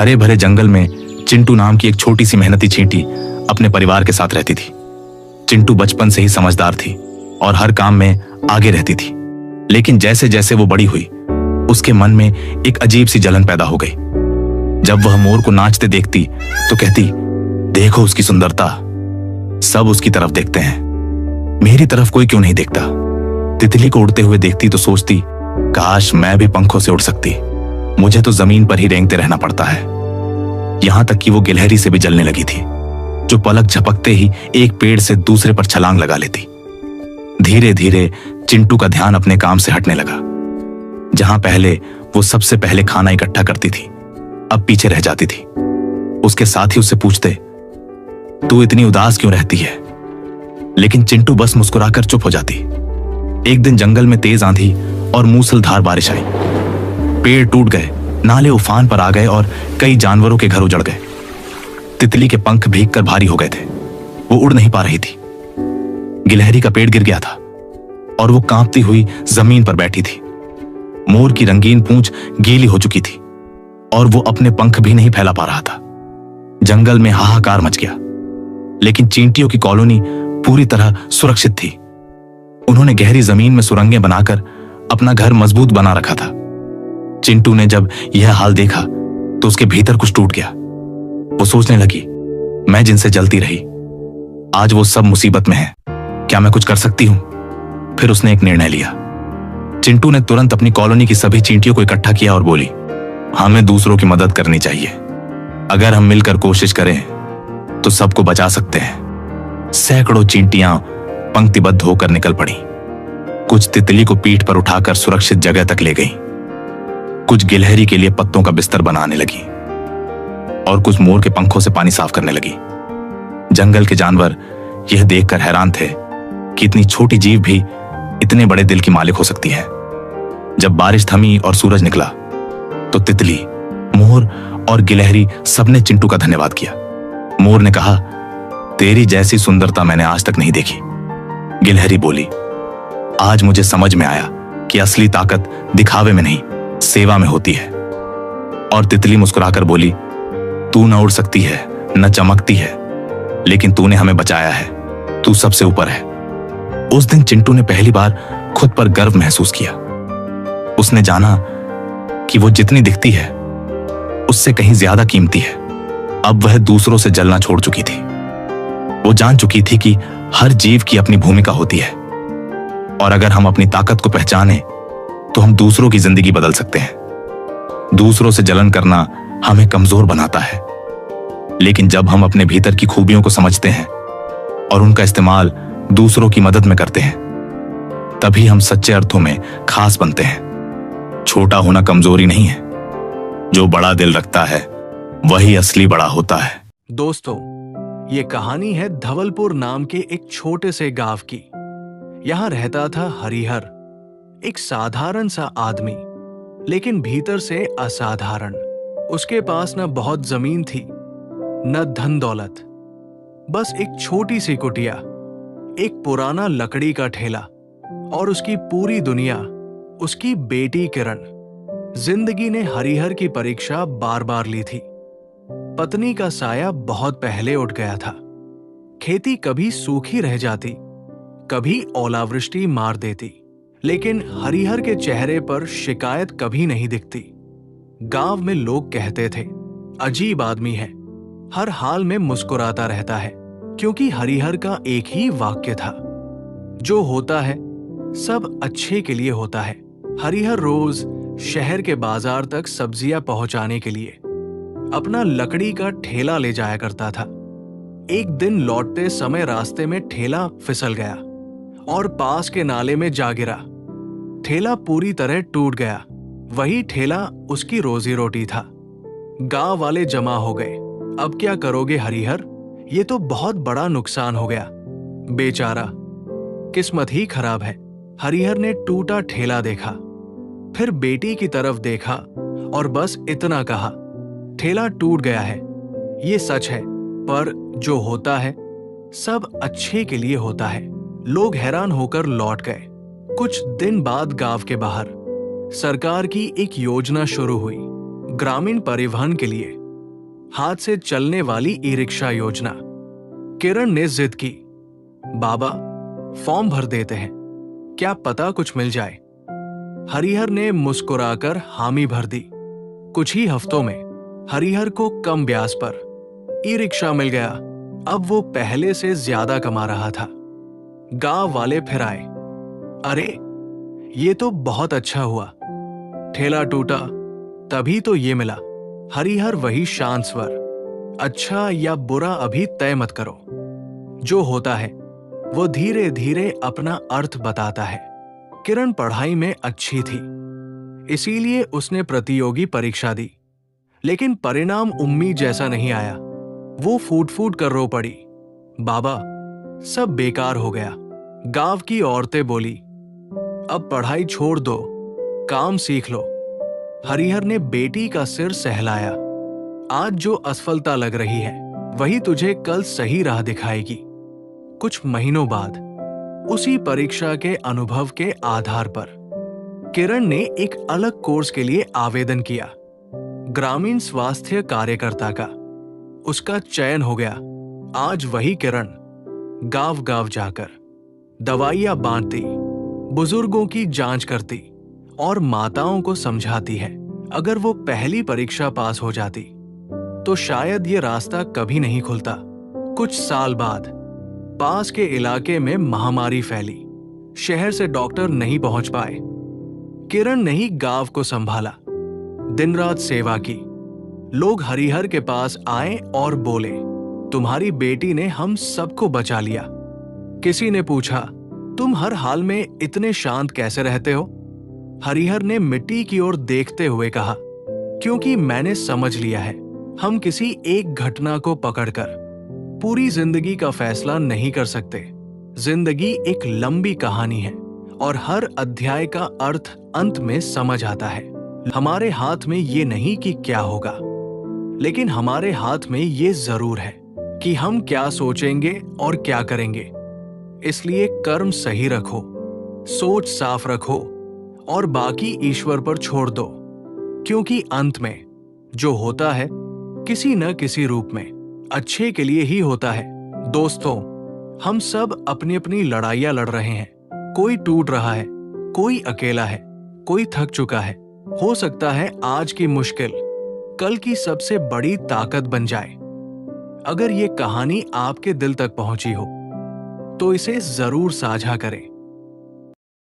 हरे भरे जंगल में चिंटू नाम की एक छोटी सी मेहनती चींटी अपने परिवार के साथ रहती थी। चिंटू बचपन से ही समझदार थी और हर काम में आगे रहती थी। लेकिन जैसे जैसे वो बड़ी हुई, उसके मन में एक अजीब सी जलन पैदा हो गई। जब वह मोर को नाचते देखती तो कहती, देखो उसकी सुंदरता, सब उसकी तरफ देखते हैं, मेरी तरफ कोई क्यों नहीं देखता। तितली को उड़ते हुए देखती तो सोचती, काश मैं भी पंखों से उड़ सकती, मुझे तो जमीन पर ही रेंगते रहना पड़ता है। यहां तक कि वो गिलहरी से भी जलने लगी थी, जो पलक झपकते ही एक पेड़ से दूसरे पर छलांग लगा लेती। धीरे धीरे चिंटू का ध्यान अपने काम से हटने लगा। जहां पहले वो सबसे पहले खाना इकट्ठा करती थी, अब पीछे रह जाती थी। उसके साथी उससे पूछते, तू इतनी उदास क्यों रहती है? लेकिन चिंटू बस मुस्कुराकर चुप हो जाती। एक दिन जंगल में तेज आंधी और मूसलधार बारिश आई। पेड़ टूट गए, नाले उफान पर आ गए और कई जानवरों के घर उजड़ गए। तितली के पंख भीगकर भारी हो गए थे, वो उड़ नहीं पा रही थी। गिलहरी का पेड़ गिर गया था और वो कांपती हुई जमीन पर बैठी थी। मोर की रंगीन पूंछ गीली हो चुकी थी और वो अपने पंख भी नहीं फैला पा रहा था। जंगल में हाहाकार मच गया, लेकिन चींटियों की कॉलोनी पूरी तरह सुरक्षित थी। उन्होंने गहरी जमीन में सुरंगें बनाकर अपना घर मजबूत बना रखा था। चिंटू ने जब यह हाल देखा तो उसके भीतर कुछ टूट गया। वो सोचने लगी, मैं जिनसे जलती रही, आज वो सब मुसीबत में हैं, क्या मैं कुछ कर सकती हूं? फिर उसने एक निर्णय लिया। चिंटू ने तुरंत अपनी कॉलोनी की सभी चींटियों को इकट्ठा किया और बोली, हमें दूसरों की मदद करनी चाहिए। अगर हम मिलकर कोशिश करें तो सबको बचा सकते हैं। सैकड़ों चींटियां पंक्तिबद्ध होकर निकल पड़ी। कुछ तितली को पीठ पर उठाकर सुरक्षित जगह तक ले गई, कुछ गिलहरी के लिए पत्तों का बिस्तर बनाने लगी और कुछ मोर के पंखों से पानी साफ करने लगी। जंगल के जानवर यह देखकर हैरान थे कि इतनी छोटी जीव भी इतने बड़े दिल की मालिक हो सकती है। जब बारिश थमी और सूरज निकला तो तितली, मोर और गिलहरी सबने चिंटू का धन्यवाद किया। मोर ने कहा, तेरी जैसी सुंदरता मैंने आज तक नहीं देखी। गिलहरी बोली, आज मुझे समझ में आया कि असली ताकत दिखावे में नहीं, सेवा में होती है। और तितली मुस्कुराकर बोली, तू न उड़ सकती है, न चमकती है, लेकिन तूने हमें बचाया है, तू सबसे ऊपर है। उस दिन चिंटू ने पहली बार खुद पर गर्व महसूस किया। उसने जाना कि वो जितनी दिखती है उससे कहीं ज्यादा कीमती है। अब वह दूसरों से जलना छोड़ चुकी थी। वो जान चुकी थी कि हर जीव की अपनी भूमिका होती है और अगर हम अपनी ताकत को पहचाने तो हम दूसरों की जिंदगी बदल सकते हैं। दूसरों से जलन करना हमें कमजोर बनाता है, लेकिन जब हम अपने भीतर की खूबियों को समझते हैं और उनका इस्तेमाल दूसरों की मदद में करते हैं, तभी हम सच्चे अर्थों में खास बनते हैं। छोटा होना कमजोरी नहीं है, जो बड़ा दिल रखता है वही असली बड़ा होता है। दोस्तों, ये कहानी है धवलपुर नाम के एक छोटे से गांव की। यहां रहता था हरिहर, एक साधारण सा आदमी, लेकिन भीतर से असाधारण। उसके पास न बहुत जमीन थी, न धन दौलत, बस एक छोटी सी कुटिया, एक पुराना लकड़ी का ठेला और उसकी पूरी दुनिया उसकी बेटी किरण। जिंदगी ने हरिहर की परीक्षा बार बार ली थी। पत्नी का साया बहुत पहले उठ गया था। खेती कभी सूखी रह जाती, कभी ओलावृष्टि मार देती, लेकिन हरिहर के चेहरे पर शिकायत कभी नहीं दिखती। गांव में लोग कहते थे, अजीब आदमी है, हर हाल में मुस्कुराता रहता है, क्योंकि हरिहर का एक ही वाक्य था, जो होता है सब अच्छे के लिए होता है। हरिहर रोज शहर के बाजार तक सब्जियां पहुंचाने के लिए अपना लकड़ी का ठेला ले जाया करता था। एक दिन लौटते समय रास्ते में ठेला फिसल गया और पास के नाले में जा गिरा। ठेला पूरी तरह टूट गया। वही ठेला उसकी रोजी रोटी था। गांव वाले जमा हो गए। अब क्या करोगे हरिहर, ये तो बहुत बड़ा नुकसान हो गया। बेचारा, किस्मत ही खराब है। हरिहर ने टूटा ठेला देखा, फिर बेटी की तरफ देखा और बस इतना कहा, ठेला टूट गया है, ये सच है, पर जो होता है सब अच्छे के लिए होता है। लोग हैरान होकर लौट गए। कुछ दिन बाद गांव के बाहर सरकार की एक योजना शुरू हुई, ग्रामीण परिवहन के लिए। हाथ से चलने वाली ई रिक्शा योजना। किरण ने जिद की, बाबा फॉर्म भर देते हैं, क्या पता कुछ मिल जाए। हरिहर ने मुस्कुराकर हामी भर दी। कुछ ही हफ्तों में हरिहर को कम ब्याज पर ई रिक्शा मिल गया। अब वो पहले से ज्यादा कमा रहा था। गांव वाले फिर आए, अरे ये तो बहुत अच्छा हुआ। ठेला टूटा तभी तो ये मिला। हरिहर वही शांत स्वर, अच्छा या बुरा अभी तय मत करो। जो होता है वो धीरे धीरे अपना अर्थ बताता है। किरण पढ़ाई में अच्छी थी, इसीलिए उसने प्रतियोगी परीक्षा दी, लेकिन परिणाम उम्मीद जैसा नहीं आया। वो फूट फूट कर रो पड़ी, बाबा सब बेकार हो गया। गांव की औरतें बोली, अब पढ़ाई छोड़ दो, काम सीख लो। हरिहर ने बेटी का सिर सहलाया, आज जो असफलता लग रही है वही तुझे कल सही राह दिखाएगी। कुछ महीनों बाद उसी परीक्षा के अनुभव के आधार पर किरण ने एक अलग कोर्स के लिए आवेदन किया, ग्रामीण स्वास्थ्य कार्यकर्ता का। उसका चयन हो गया। आज वही किरण गांव गांव जाकर दवाइयां बांटती, बुजुर्गों की जांच करती और माताओं को समझाती है। अगर वो पहली परीक्षा पास हो जाती तो शायद ये रास्ता कभी नहीं खुलता। कुछ साल बाद पास के इलाके में महामारी फैली, शहर से डॉक्टर नहीं पहुंच पाए। किरण ने ही गांव को संभाला, दिन रात सेवा की। लोग हरिहर के पास आए और बोले, तुम्हारी बेटी ने हम सबको बचा लिया। किसी ने पूछा, तुम हर हाल में इतने शांत कैसे रहते हो? हरिहर ने मिट्टी की ओर देखते हुए कहा, क्योंकि मैंने समझ लिया है, हम किसी एक घटना को पकड़कर पूरी जिंदगी का फैसला नहीं कर सकते। जिंदगी एक लंबी कहानी है और हर अध्याय का अर्थ अंत में समझ आता है। हमारे हाथ में ये नहीं कि क्या होगा, लेकिन हमारे हाथ में ये जरूर है कि हम क्या सोचेंगे और क्या करेंगे। इसलिए कर्म सही रखो, सोच साफ रखो और बाकी ईश्वर पर छोड़ दो, क्योंकि अंत में जो होता है किसी न किसी रूप में अच्छे के लिए ही होता है। दोस्तों, हम सब अपनी अपनी लड़ाइयां लड़ रहे हैं। कोई टूट रहा है, कोई अकेला है, कोई थक चुका है। हो सकता है आज की मुश्किल कल की सबसे बड़ी ताकत बन जाए। अगर ये कहानी आपके दिल तक पहुंची हो तो इसे जरूर साझा करें।